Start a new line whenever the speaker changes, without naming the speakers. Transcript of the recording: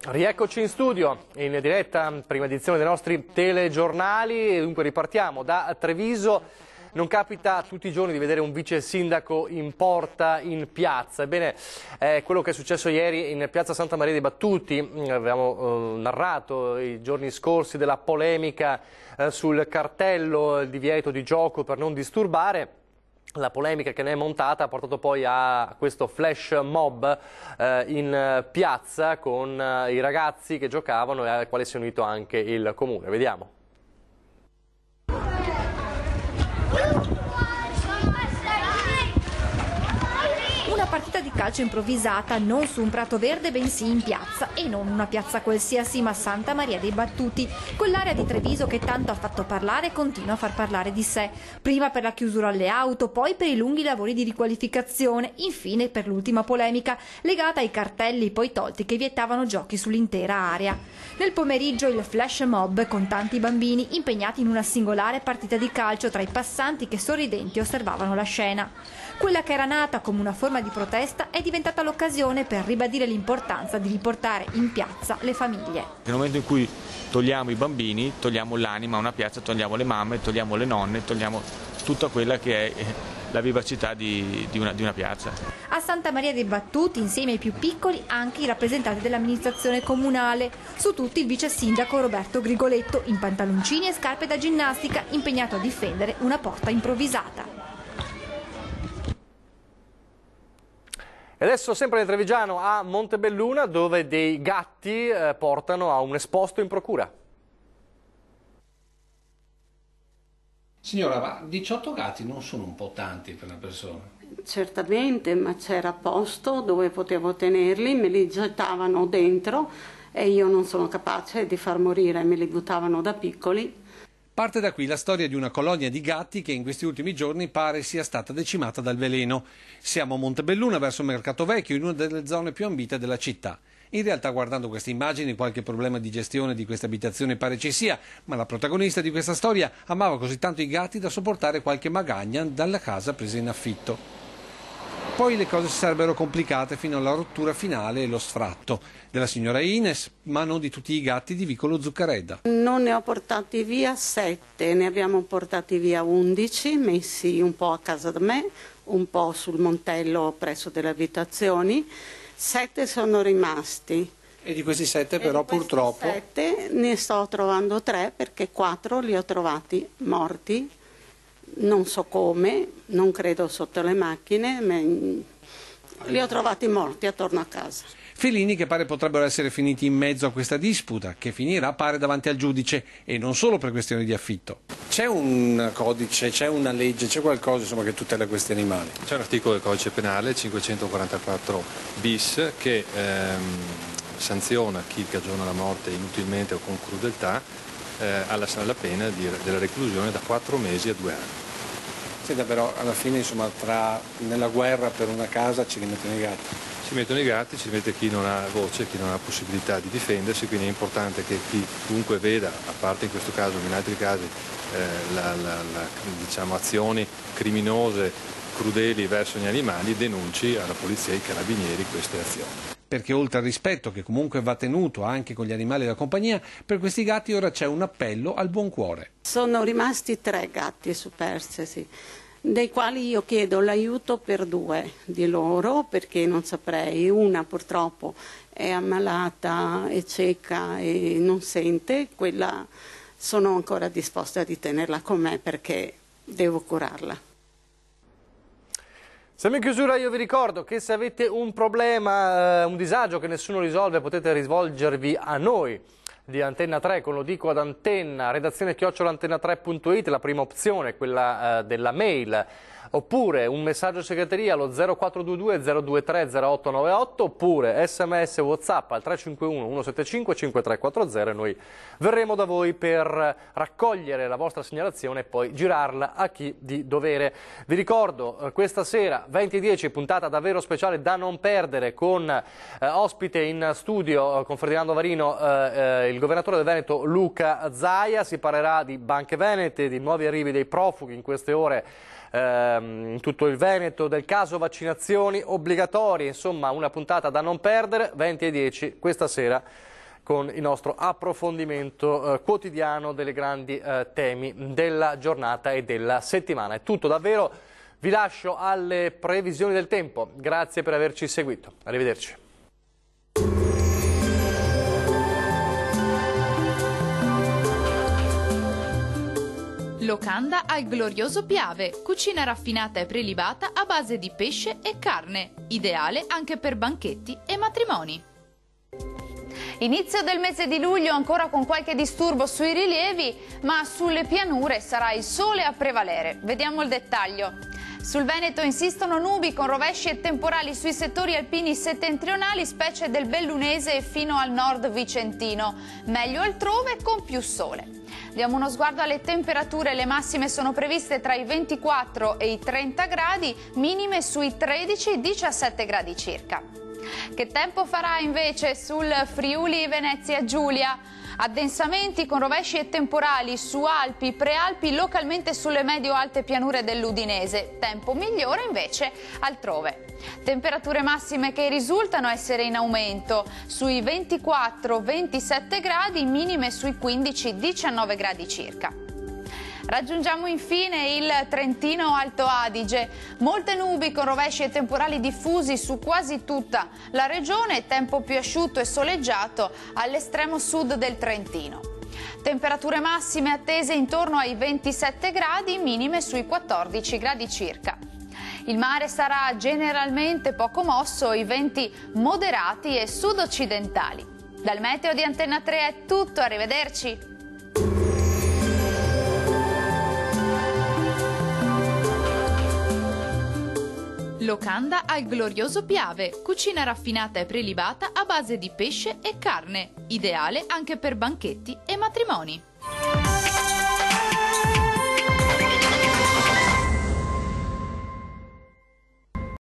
Rieccoci in studio, in diretta, prima edizione dei nostri telegiornali. Dunque ripartiamo da Treviso. Non capita tutti i giorni di vedere un vice sindaco in porta in piazza. Ebbene, quello che è successo ieri in piazza Santa Maria dei Battuti, avevamo narrato i giorni scorsi della polemica sul cartello, il divieto di gioco per non disturbare. La polemica che ne è montata ha portato poi a questo flash mob in piazza con i ragazzi che giocavano e al quale si è unito anche il comune. Vediamo.
Una partita di calcio improvvisata non su un prato verde bensì in piazza, e non una piazza qualsiasi ma Santa Maria dei Battuti, quell'area di Treviso che tanto ha fatto parlare e continua a far parlare di sé, prima per la chiusura alle auto, poi per i lunghi lavori di riqualificazione, infine per l'ultima polemica legata ai cartelli poi tolti che vietavano giochi sull'intera area. Nel pomeriggio il flash mob con tanti bambini impegnati in una singolare partita di calcio tra i passanti che sorridenti osservavano la scena. Quella che era nata come una forma di protesta è diventata l'occasione per ribadire l'importanza di riportare in piazza le famiglie.
Nel momento in cui togliamo i bambini, togliamo l'anima a una piazza, togliamo le mamme, togliamo le nonne, togliamo tutta quella che è la vivacità di una piazza.
A Santa Maria dei Battuti, insieme ai più piccoli, anche i rappresentanti dell'amministrazione comunale. Su tutti il vice sindaco Roberto Grigoletto, in pantaloncini e scarpe da ginnastica, impegnato a difendere una porta improvvisata.
E adesso sempre nel Trevigiano a Montebelluna, dove dei gatti portano a un esposto in procura.
Signora, ma 18 gatti non sono un po' tanti per una persona?
Certamente, ma c'era posto dove potevo tenerli, me li gettavano dentro e io non sono capace di far morire, me li buttavano da piccoli.
Parte da qui la storia di una colonia di gatti che in questi ultimi giorni pare sia stata decimata dal veleno. Siamo a Montebelluna, verso Mercato Vecchio, in una delle zone più ambite della città. In realtà, guardando queste immagini, qualche problema di gestione di questa abitazione pare ci sia, ma la protagonista di questa storia amava così tanto i gatti da sopportare qualche magagna dalla casa presa in affitto. Poi le cose si sarebbero complicate fino alla rottura finale e lo sfratto della signora Ines, ma non di tutti i gatti di Vicolo Zuccareda.
Non ne ho portati via 7, ne abbiamo portati via 11, messi un po' a casa da me, un po' sul montello presso delle abitazioni. 7 sono rimasti.
E di questi 7 però purtroppo...
7 ne sto trovando 3 perché 4 li ho trovati morti. Non so come, non credo sotto le macchine, ma li ho trovati morti attorno a casa.
Felini che pare potrebbero essere finiti in mezzo a questa disputa, che finirà pare davanti al giudice, e non solo per questioni di affitto. C'è un codice, c'è una legge, c'è qualcosa insomma, che tutela questi animali?
C'è un articolo del codice penale, 544 bis, che sanziona chi cagiona la morte inutilmente o con crudeltà alla pena della reclusione da 4 mesi a 2 anni.
Senta, però alla fine insomma nella guerra per una casa ci rimettono i gatti.
Si mettono i gatti, ci mette chi non ha voce, chi non ha possibilità di difendersi, quindi è importante che chiunque veda, a parte in questo caso, ma in altri casi, diciamo, azioni criminose, crudeli verso gli animali, denunci alla polizia e ai carabinieri queste azioni.
Perché oltre al rispetto che comunque va tenuto anche con gli animali da compagnia, per questi gatti ora c'è un appello al buon cuore.
Sono rimasti 3 gatti superstiti, dei quali io chiedo l'aiuto per 2 di loro, perché non saprei, una purtroppo è ammalata, è cieca e non sente, quella sono ancora disposta di tenerla con me perché devo curarla.
Siamo in chiusura, io vi ricordo che se avete un problema, un disagio che nessuno risolve, potete rivolgervi a noi di Antenna 3, con lo dico ad Antenna, redazione @antenna3.it, la prima opzione, quella della mail, oppure un messaggio segreteria allo 0422 023 0898, oppure sms WhatsApp al 351 175 5340 e noi verremo da voi per raccogliere la vostra segnalazione e poi girarla a chi di dovere. Vi ricordo questa sera 20:10, puntata davvero speciale da non perdere, con ospite in studio con Ferdinando Varino il governatore del Veneto Luca Zaia. Si parlerà di banche venete, di nuovi arrivi dei profughi in queste ore in tutto il Veneto del caso vaccinazioni obbligatorie, insomma una puntata da non perdere, 20:10 questa sera con il nostro approfondimento quotidiano delle grandi temi della giornata e della settimana. È tutto davvero, vi lascio alle previsioni del tempo, grazie per averci seguito, arrivederci.
Locanda al glorioso Piave, cucina raffinata e prelibata a base di pesce e carne, ideale anche per banchetti e matrimoni.
Inizio del mese di luglio ancora con qualche disturbo sui rilievi, ma sulle pianure sarà il sole a prevalere. Vediamo il dettaglio. Sul Veneto insistono nubi con rovesci e temporali sui settori alpini settentrionali, specie del Bellunese e fino al nord vicentino. Meglio altrove con più sole. Diamo uno sguardo alle temperature, le massime sono previste tra i 24 e i 30 gradi, minime sui 13-17 gradi circa. Che tempo farà invece sul Friuli Venezia Giulia? Addensamenti con rovesci e temporali su Alpi, Prealpi, localmente sulle medio-alte pianure dell'Udinese. Tempo migliore invece altrove. Temperature massime che risultano essere in aumento, sui 24-27 gradi, minime sui 15-19 gradi circa. Raggiungiamo infine il Trentino Alto Adige, molte nubi con rovesci e temporali diffusi su quasi tutta la regione, tempo più asciutto e soleggiato all'estremo sud del Trentino. Temperature massime attese intorno ai 27 gradi, minime sui 14 gradi circa. Il mare sarà generalmente poco mosso, i venti moderati e sud-occidentali. Dal meteo di Antenna 3 è tutto, arrivederci!
Locanda al glorioso Piave, cucina raffinata e prelibata a base di pesce e carne, ideale anche per banchetti e matrimoni.